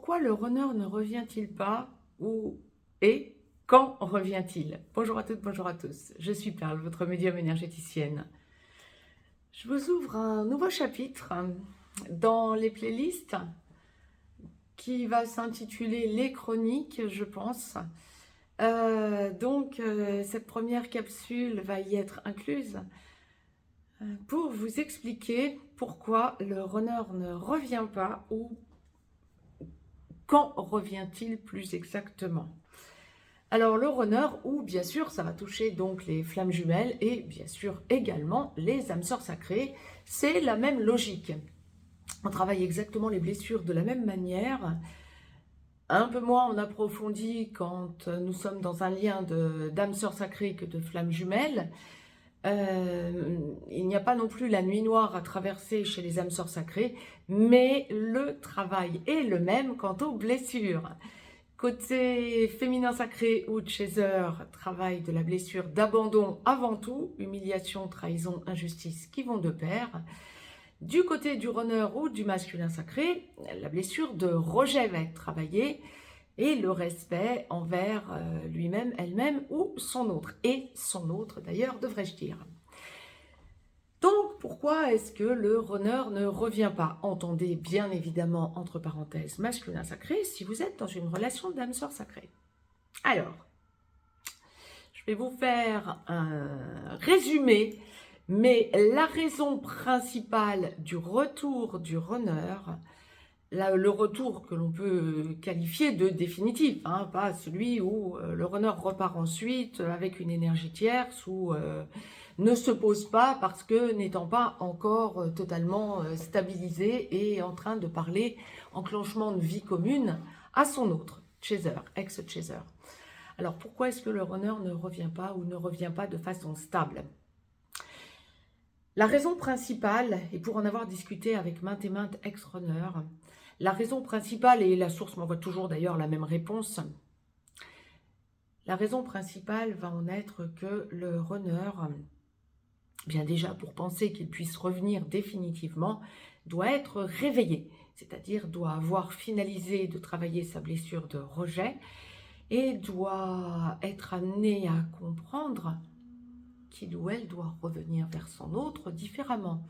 Pourquoi le runner ne revient-il pas et quand revient-il? Bonjour à toutes, bonjour à tous. Je suis Perle, votre médium énergéticienne. Je vous ouvre un nouveau chapitre dans les playlists qui va s'intituler Les Chroniques, je pense. Cette première capsule va y être incluse pour vous expliquer pourquoi le runner ne revient pas ou quand revient-il plus exactement. Alors le runner, ou bien sûr ça va toucher donc les flammes jumelles et bien sûr également les âmes sœurs sacrées, c'est la même logique. On travaille exactement les blessures de la même manière, un peu moins en approfondi quand nous sommes dans un lien d'âmes sœurs sacrées que de flammes jumelles. Il n'y a pas non plus la nuit noire à traverser chez les âmes sœurs sacrées, mais le travail est le même quant aux blessures. Côté féminin sacré ou chaser, travail de la blessure d'abandon avant tout, humiliation, trahison, injustice qui vont de pair. Du côté du runner ou du masculin sacré, la blessure de rejet va être travaillée et le respect envers lui-même, elle-même ou son autre. Et son autre d'ailleurs, devrais-je dire. Donc, pourquoi est-ce que le runner ne revient pas? Entendez bien évidemment, entre parenthèses, masculin sacré, si vous êtes dans une relation d'âme sœur sacrée. Alors, je vais vous faire un résumé, mais la raison principale du retour du runner, le retour que l'on peut qualifier de définitif, hein, pas celui où le runner repart ensuite avec une énergie tierce ou ne se pose pas parce que n'étant pas encore totalement stabilisé et en train de parler enclenchement de vie commune à son autre, chaser, ex-chaser. Alors pourquoi est-ce que le runner ne revient pas ou ne revient pas de façon stable? La raison principale, et pour en avoir discuté avec maintes et maintes ex-runners, la raison principale, et la source m'envoie toujours d'ailleurs la même réponse, la raison principale va en être que le runner, bien déjà pour penser qu'il puisse revenir définitivement, doit être réveillé, c'est-à-dire doit avoir finalisé de travailler sa blessure de rejet et doit être amené à comprendre qu'il ou elle doit revenir vers son autre différemment.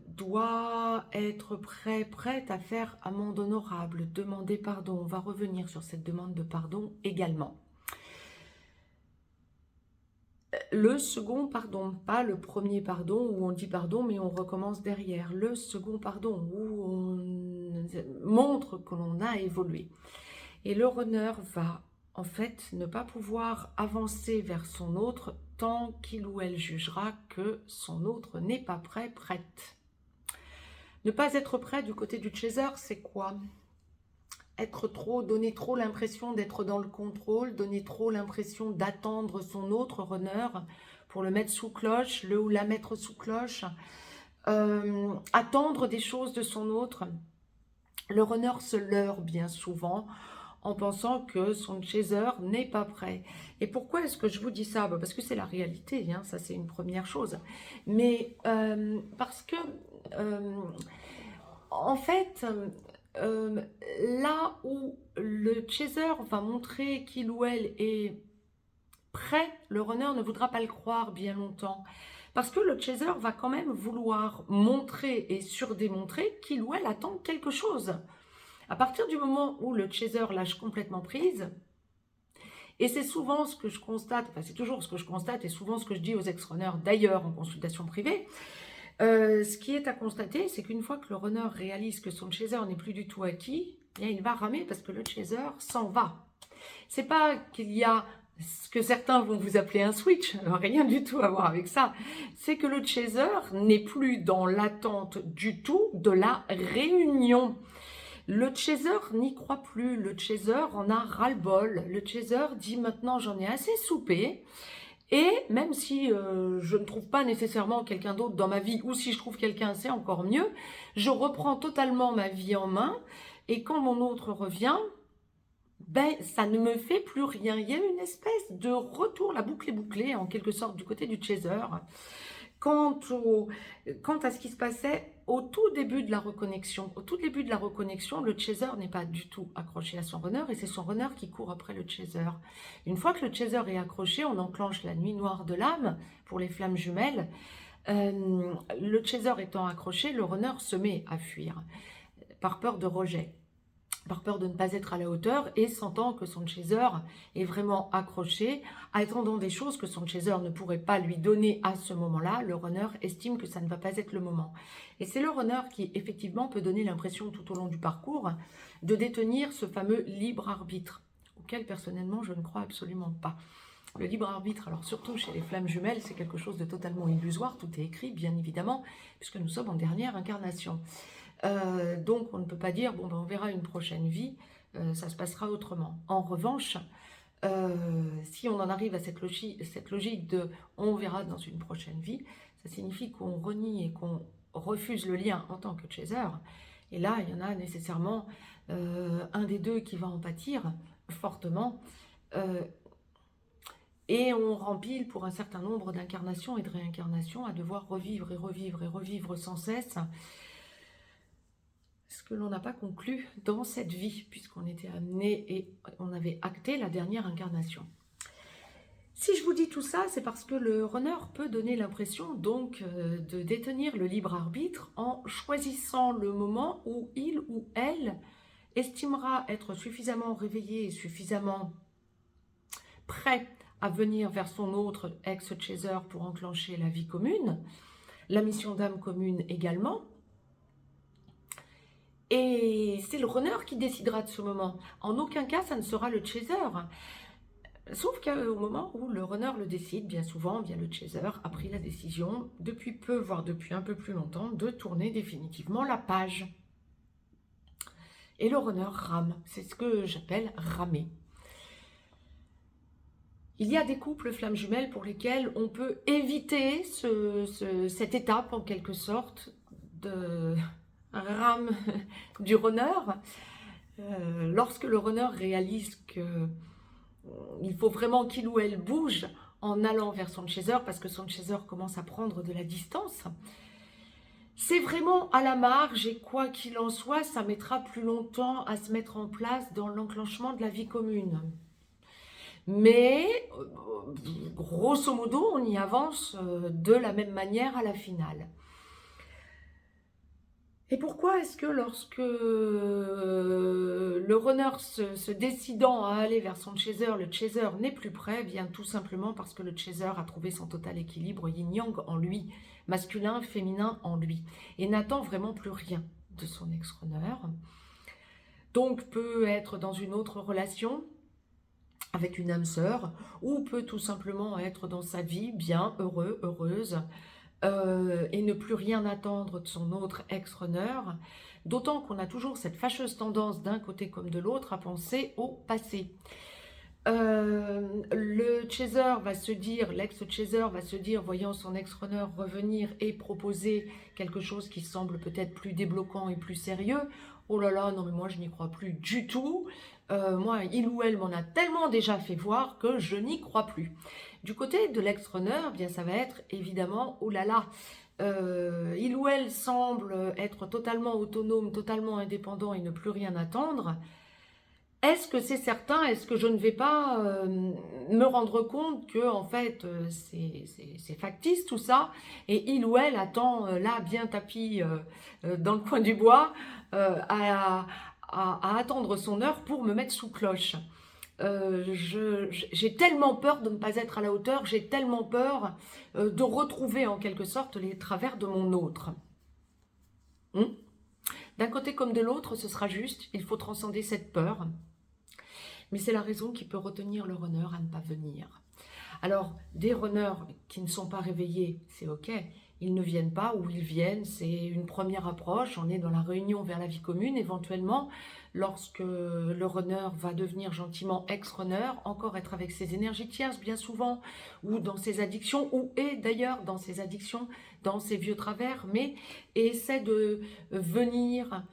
Doit être prête à faire amende honorable, demander pardon. On va revenir sur cette demande de pardon également. Le second pardon, pas le premier pardon où on dit pardon mais on recommence derrière. Le second pardon où on montre que l'on a évolué. Et le runner va en fait ne pas pouvoir avancer vers son autre tant qu'il ou elle jugera que son autre n'est pas prête. Ne pas être prêt du côté du chaser, c'est quoi? Donner trop l'impression d'être dans le contrôle, donner trop l'impression d'attendre son autre runner pour le mettre sous cloche, le ou la mettre sous cloche, attendre des choses de son autre. Le runner se leurre bien souvent en pensant que son chaser n'est pas prêt. Et pourquoi est-ce que je vous dis ça? Parce que c'est la réalité, hein, ça c'est une première chose. Mais parce que, en fait, là où le chaser va montrer qu'il ou elle est prêt, le runner ne voudra pas le croire bien longtemps. Parce que le chaser va quand même vouloir montrer et surdémontrer qu'il ou elle attend quelque chose. À partir du moment où le chaser lâche complètement prise, et c'est souvent ce que je constate, enfin c'est toujours ce que je constate et souvent ce que je dis aux ex-runners d'ailleurs en consultation privée, ce qui est à constater, c'est qu'une fois que le runner réalise que son chaser n'est plus du tout acquis, bien, il va ramer parce que le chaser s'en va. C'est pas qu'il y a ce que certains vont vous appeler un switch, rien du tout à voir avec ça. C'est que le chaser n'est plus dans l'attente du tout de la réunion. Le chaser n'y croit plus, le chaser en a ras-le-bol. Le chaser dit maintenant j'en ai assez soupé. Et même si je ne trouve pas nécessairement quelqu'un d'autre dans ma vie, ou si je trouve quelqu'un, c'est encore mieux, je reprends totalement ma vie en main. Et quand mon autre revient, ben, ça ne me fait plus rien. Il y a une espèce de retour, la boucle est bouclée en quelque sorte du côté du chaser. quant à ce qui se passait au tout début de la reconnexion. Au tout début de la reconnexion, le chaser n'est pas du tout accroché à son runner et c'est son runner qui court après le chaser. Une fois que le chaser est accroché, on enclenche la nuit noire de l'âme pour les flammes jumelles. Le chaser étant accroché, le runner se met à fuir par peur de rejet, par peur de ne pas être à la hauteur et sentant que son chaser est vraiment accroché, attendant des choses que son chaser ne pourrait pas lui donner à ce moment-là, le runner estime que ça ne va pas être le moment. Et c'est le runner qui effectivement peut donner l'impression tout au long du parcours de détenir ce fameux libre arbitre, auquel personnellement je ne crois absolument pas. Le libre arbitre, alors surtout chez les flammes jumelles, c'est quelque chose de totalement illusoire, tout est écrit bien évidemment, puisque nous sommes en dernière incarnation. Donc on ne peut pas dire, bon ben on verra une prochaine vie, ça se passera autrement. En revanche, si on en arrive à cette logique de on verra dans une prochaine vie, ça signifie qu'on renie et qu'on refuse le lien en tant que chaser. Et là, il y en a nécessairement un des deux qui va en pâtir fortement. Et on rempile pour un certain nombre d'incarnations et de réincarnations à devoir revivre et revivre et revivre sans cesse ce que l'on n'a pas conclu dans cette vie, puisqu'on était amené et on avait acté la dernière incarnation. Si je vous dis tout ça, c'est parce que le runner peut donner l'impression donc de détenir le libre arbitre en choisissant le moment où il ou elle estimera être suffisamment réveillé et suffisamment prêt à venir vers son autre ex-chaser pour enclencher la vie commune, la mission d'âme commune également. Et c'est le runner qui décidera de ce moment. En aucun cas, ça ne sera le chaser. Sauf qu'au moment où le runner le décide, bien souvent, bien le chaser a pris la décision, depuis peu, voire depuis un peu plus longtemps, de tourner définitivement la page. Et le runner rame. C'est ce que j'appelle ramer. Il y a des couples flammes jumelles pour lesquels on peut éviter cette étape, en quelque sorte, de rame du runner. Lorsque le runner réalise qu'il faut vraiment qu'il ou elle bouge en allant vers son chaser, parce que son chaser commence à prendre de la distance, c'est vraiment à la marge et quoi qu'il en soit, ça mettra plus longtemps à se mettre en place dans l'enclenchement de la vie commune. Mais, grosso modo, on y avance de la même manière à la finale. Et pourquoi est-ce que lorsque le runner se décidant à aller vers son chaser, le chaser n'est plus prêt? Bien tout simplement parce que le chaser a trouvé son total équilibre yin-yang en lui, masculin, féminin en lui, et n'attend vraiment plus rien de son ex-runner. Donc peut être dans une autre relation, avec une âme sœur, ou peut tout simplement être dans sa vie bien, heureux, heureuse, et ne plus rien attendre de son autre ex-runner, d'autant qu'on a toujours cette fâcheuse tendance d'un côté comme de l'autre à penser au passé. Le chaser va se dire, l'ex-chaser va se dire, voyant son ex-runner revenir et proposer quelque chose qui semble peut-être plus débloquant et plus sérieux, oh là là, non mais moi je n'y crois plus du tout, moi il ou elle m'en a tellement déjà fait voir que je n'y crois plus. Du côté de l'ex-runner, bien ça va être évidemment, oh là là, il ou elle semble être totalement autonome, totalement indépendant et ne plus rien attendre. Est-ce que c'est certain? Est-ce que je ne vais pas me rendre compte que en fait c'est factice tout ça et il ou elle attend là bien tapis dans le coin du bois à attendre son heure pour me mettre sous cloche. J'ai tellement peur de ne pas être à la hauteur, j'ai tellement peur de retrouver en quelque sorte les travers de mon autre. D'un côté comme de l'autre, ce sera juste, il faut transcender cette peur. Mais c'est la raison qui peut retenir le runner à ne pas venir. Alors, des runners qui ne sont pas réveillés, c'est ok. Ils ne viennent pas ou ils viennent, c'est une première approche. On est dans la réunion vers la vie commune. Éventuellement, lorsque le runner va devenir gentiment ex-runner, encore être avec ses énergies tierces bien souvent, ou dans ses addictions, ou est d'ailleurs dans ses addictions, dans ses vieux travers, mais essaie de venir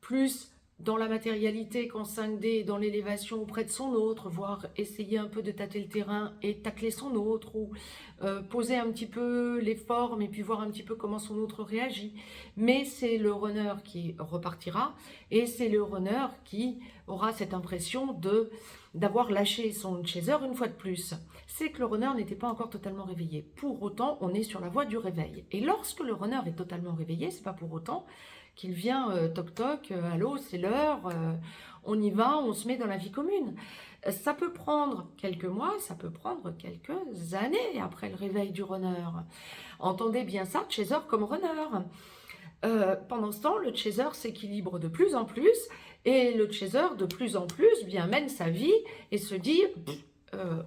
plus dans la matérialité qu'en 5D, dans l'élévation auprès de son autre, voire essayer un peu de tâter le terrain et tacler son autre, ou poser un petit peu les formes et puis voir un petit peu comment son autre réagit. Mais c'est le runner qui repartira et c'est le runner qui aura cette impression d'avoir lâché son chaser une fois de plus. C'est que le runner n'était pas encore totalement réveillé. Pour autant, on est sur la voie du réveil. Et lorsque le runner est totalement réveillé, c'est pas pour autant qu'il vient toc toc, allô, c'est l'heure, on y va, on se met dans la vie commune. Ça peut prendre quelques mois, ça peut prendre quelques années après le réveil du runner. Entendez bien ça, chaser comme runner. Pendant ce temps, le chaser s'équilibre de plus en plus et le chaser de plus en plus bien mène sa vie et se dit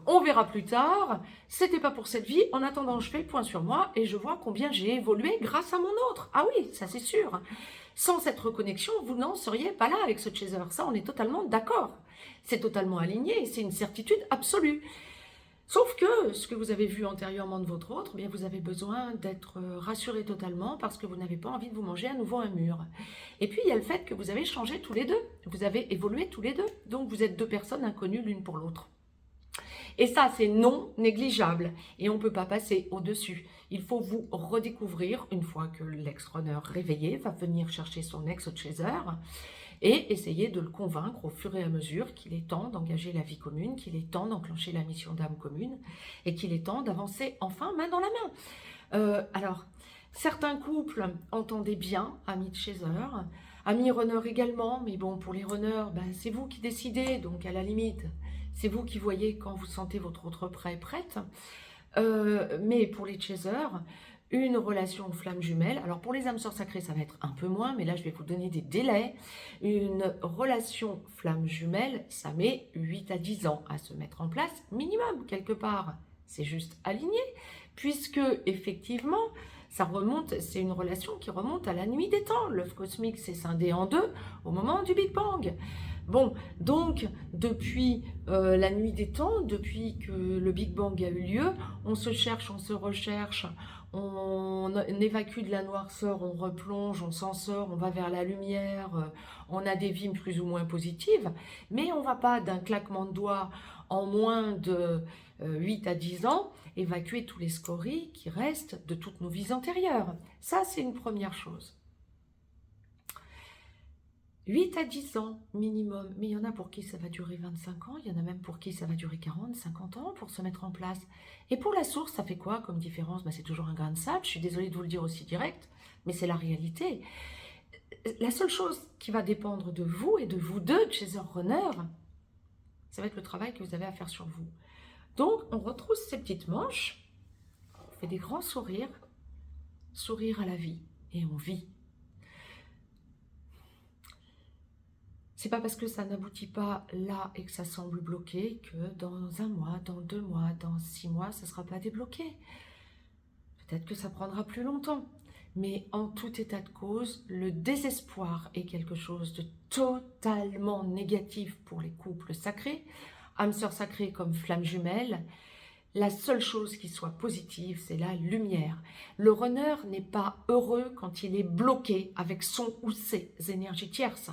on verra plus tard, c'était pas pour cette vie, en attendant je fais le point sur moi et je vois combien j'ai évolué grâce à mon autre. Ah oui, ça c'est sûr. Sans cette reconnexion, vous n'en seriez pas là avec ce chaser. Ça, on est totalement d'accord. C'est totalement aligné et c'est une certitude absolue. Sauf que ce que vous avez vu antérieurement de votre autre, eh bien vous avez besoin d'être rassuré totalement parce que vous n'avez pas envie de vous manger à nouveau un mur. Et puis il y a le fait que vous avez changé tous les deux, vous avez évolué tous les deux, donc vous êtes deux personnes inconnues l'une pour l'autre. Et ça, c'est non négligeable et on ne peut pas passer au-dessus. Il faut vous redécouvrir une fois que l'ex-runner réveillé va venir chercher son ex-chaser et essayer de le convaincre au fur et à mesure qu'il est temps d'engager la vie commune, qu'il est temps d'enclencher la mission d'âme commune et qu'il est temps d'avancer enfin main dans la main. Alors, certains couples entendaient bien amis de chaser, amis runners également, mais bon, pour les runners, ben, c'est vous qui décidez, donc à la limite, c'est vous qui voyez quand vous sentez votre autre prêt prête. Mais pour les chasers, une relation flamme jumelle, alors pour les âmes sœurs sacrées, ça va être un peu moins, mais là, je vais vous donner des délais. Une relation flamme jumelle, ça met 8 à 10 ans à se mettre en place, minimum, quelque part. C'est juste aligné, puisque, effectivement, ça remonte, c'est une relation qui remonte à la nuit des temps. L'œuf cosmique s'est scindé en deux au moment du Big Bang. Bon, donc, depuis la nuit des temps, depuis que le Big Bang a eu lieu, on se cherche, on se recherche, on évacue de la noirceur, on replonge, on s'en sort, on va vers la lumière, on a des vies plus ou moins positives, mais on ne va pas d'un claquement de doigts en moins de 8 à 10 ans évacuer tous les scories qui restent de toutes nos vies antérieures. Ça, c'est une première chose. 8 à 10 ans minimum, mais il y en a pour qui ça va durer 25 ans, il y en a même pour qui ça va durer 40, 50 ans pour se mettre en place. Et pour la source, ça fait quoi comme différence? C'est toujours un grain de sable, je suis désolée de vous le dire aussi direct, mais c'est la réalité. La seule chose qui va dépendre de vous et de vous deux, chaser runner, ça va être le travail que vous avez à faire sur vous. Donc, on retrousse ces petites manches, on fait des grands sourires, sourire à la vie, et on vit. C'est pas parce que ça n'aboutit pas là et que ça semble bloqué que dans 1 mois, dans 2 mois, dans 6 mois, ça ne sera pas débloqué. Peut-être que ça prendra plus longtemps. Mais en tout état de cause, le désespoir est quelque chose de totalement négatif pour les couples sacrés. Âme sœur sacrée comme flamme jumelle. La seule chose qui soit positive, c'est la lumière. Le runner n'est pas heureux quand il est bloqué avec son ou ses énergies tierces.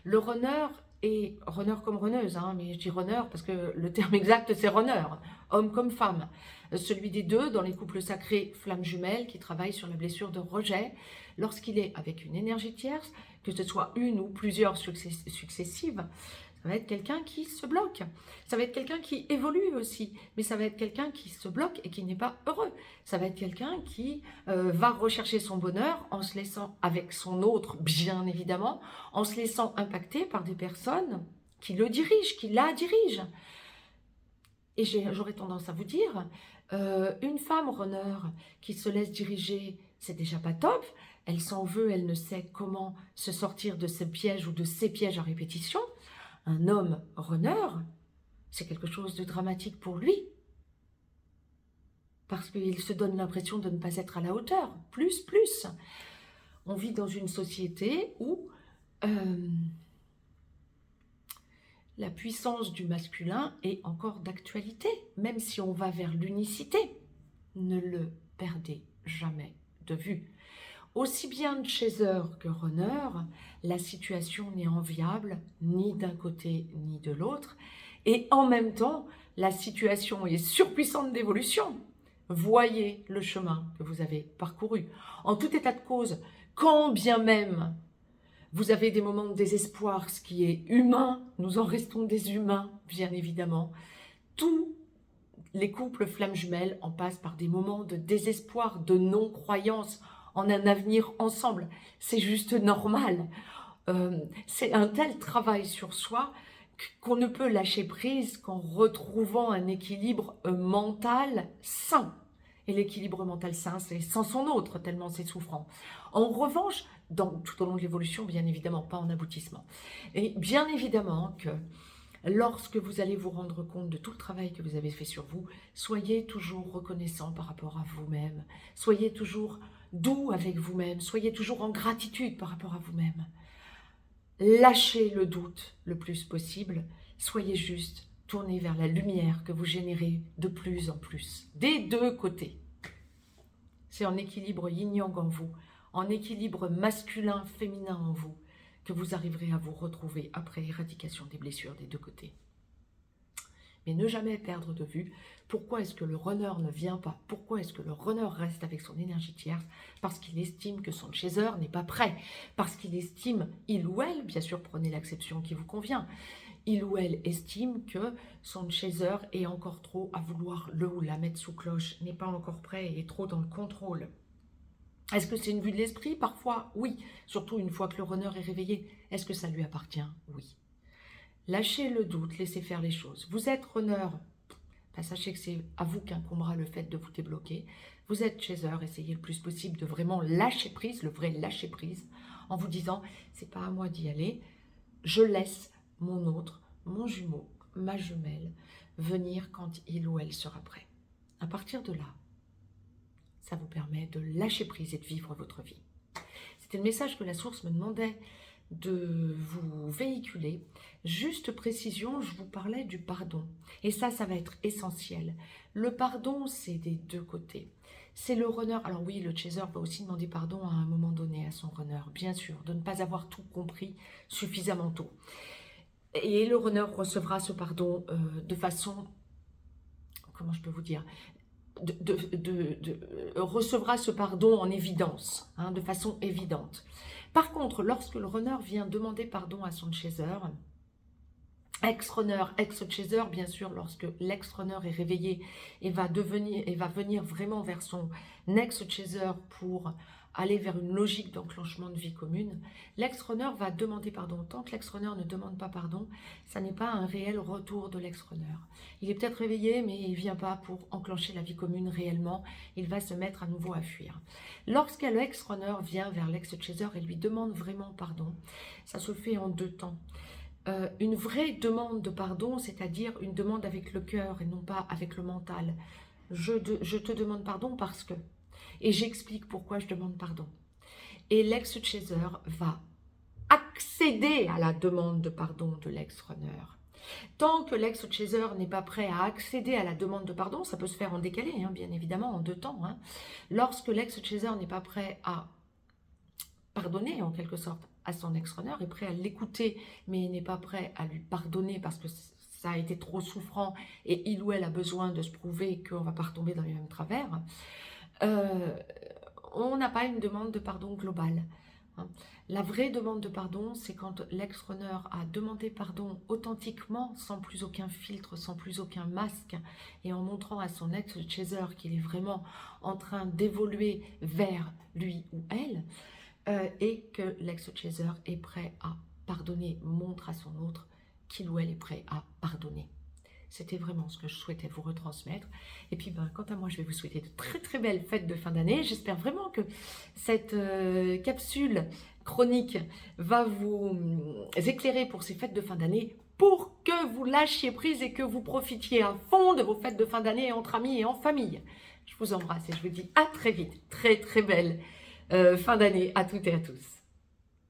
Le runner est runner comme runneuse, mais je dis runner parce que le terme exact c'est runner, homme comme femme. Celui des deux dans les couples sacrés flamme jumelle qui travaille sur la blessure de rejet, lorsqu'il est avec une énergie tierce, que ce soit une ou plusieurs successives, ça va être quelqu'un qui se bloque. Ça va être quelqu'un qui évolue aussi. Mais ça va être quelqu'un qui se bloque et qui n'est pas heureux. Ça va être quelqu'un qui va rechercher son bonheur en se laissant, avec son autre, bien évidemment, en se laissant impacter par des personnes qui le dirigent, qui la dirigent. Et j'aurais tendance à vous dire, une femme runner qui se laisse diriger, c'est déjà pas top. Elle s'en veut, elle ne sait comment se sortir de ce piège ou de ces pièges à répétition. Un homme runner, c'est quelque chose de dramatique pour lui. Parce qu'il se donne l'impression de ne pas être à la hauteur. Plus. On vit dans une société où la puissance du masculin est encore d'actualité. Même si on va vers l'unicité, ne le perdez jamais de vue. Aussi bien chaser que runner, la situation n'est enviable ni d'un côté ni de l'autre. Et en même temps, la situation est surpuissante d'évolution. Voyez le chemin que vous avez parcouru. En tout état de cause, quand bien même vous avez des moments de désespoir, ce qui est humain, nous en restons des humains, bien évidemment. Tous les couples flammes jumelles en passent par des moments de désespoir, de non-croyance en un avenir ensemble. C'est juste normal. C'est un tel travail sur soi qu'on ne peut lâcher prise qu'en retrouvant un équilibre mental sain. Et l'équilibre mental sain, c'est sans son autre, tellement c'est souffrant. En revanche, tout au long de l'évolution, bien évidemment, pas en aboutissement. Et bien évidemment que lorsque vous allez vous rendre compte de tout le travail que vous avez fait sur vous, soyez toujours reconnaissant par rapport à vous-même. Soyez toujours doux avec vous-même. Soyez toujours en gratitude par rapport à vous-même. Lâchez le doute le plus possible. Soyez juste tournez vers la lumière que vous générez de plus en plus, des deux côtés. C'est en équilibre yin-yang en vous, en équilibre masculin-féminin en vous, que vous arriverez à vous retrouver après éradication des blessures des deux côtés. Mais ne jamais perdre de vue pourquoi est-ce que le runner ne vient pas, pourquoi est-ce que le runner reste avec son énergie tierce, parce qu'il estime que son chaser n'est pas prêt, parce qu'il estime, il ou elle, bien sûr prenez l'acception qui vous convient, il ou elle estime que son chaser est encore trop à vouloir le ou la mettre sous cloche, n'est pas encore prêt et est trop dans le contrôle. Est-ce que c'est une vue de l'esprit? Parfois, oui. Surtout une fois que le runner est réveillé. Est-ce que ça lui appartient? Oui. Lâchez le doute, laissez faire les choses. Vous êtes runner, sachez que c'est à vous qu'incombera le fait de vous débloquer. Vous êtes chaser, essayez le plus possible de vraiment lâcher prise, le vrai lâcher prise, en vous disant, c'est pas à moi d'y aller, je laisse mon autre, mon jumeau, ma jumelle, venir quand il ou elle sera prêt. À partir de là, ça vous permet de lâcher prise et de vivre votre vie. C'était le message que la source me demandait de vous véhiculer. Juste précision, je vous parlais du pardon. Et ça va être essentiel. Le pardon, c'est des deux côtés. C'est le runner. Alors oui, le chaser va aussi demander pardon à un moment donné à son runner, bien sûr, de ne pas avoir tout compris suffisamment tôt. Et le runner recevra ce pardon de façon, comment je peux vous dire, recevra ce pardon en évidence, de façon évidente. Par contre, lorsque le runner vient demander pardon à son chaser, ex-runner, ex-chaser, bien sûr, lorsque l'ex-runner est réveillé et va venir vraiment vers son ex-chaser pour aller vers une logique d'enclenchement de vie commune, l'ex-runner va demander pardon. Tant que l'ex-runner ne demande pas pardon, ça n'est pas un réel retour de l'ex-runner. Il est peut-être réveillé, mais il ne vient pas pour enclencher la vie commune réellement. Il va se mettre à nouveau à fuir. Lorsque l'ex-runner vient vers l'ex-chaser et lui demande vraiment pardon, ça se fait en deux temps. Une vraie demande de pardon, c'est-à-dire une demande avec le cœur et non pas avec le mental. Je te demande pardon parce que... Et j'explique pourquoi je demande pardon. Et l'ex-chaser va accéder à la demande de pardon de l'ex-runner. Tant que l'ex-chaser n'est pas prêt à accéder à la demande de pardon, ça peut se faire en décalé, bien évidemment, en deux temps. Lorsque l'ex-chaser n'est pas prêt à pardonner, en quelque sorte, à son ex-runner, est prêt à l'écouter, mais n'est pas prêt à lui pardonner parce que ça a été trop souffrant et il ou elle a besoin de se prouver qu'on ne va pas retomber dans les mêmes travers, on n'a pas une demande de pardon globale. La vraie demande de pardon, c'est quand l'ex-runner a demandé pardon authentiquement, sans plus aucun filtre, sans plus aucun masque, et en montrant à son ex-chaser qu'il est vraiment en train d'évoluer vers lui ou elle, et que l'ex-chaser est prêt à pardonner, montre à son autre qu'il ou elle est prêt à pardonner. C'était vraiment ce que je souhaitais vous retransmettre. Et puis, quant à moi, je vais vous souhaiter de très très belles fêtes de fin d'année. J'espère vraiment que cette capsule chronique va vous éclairer pour ces fêtes de fin d'année, pour que vous lâchiez prise et que vous profitiez à fond de vos fêtes de fin d'année entre amis et en famille. Je vous embrasse et je vous dis à très vite. Très très belle fin d'année à toutes et à tous.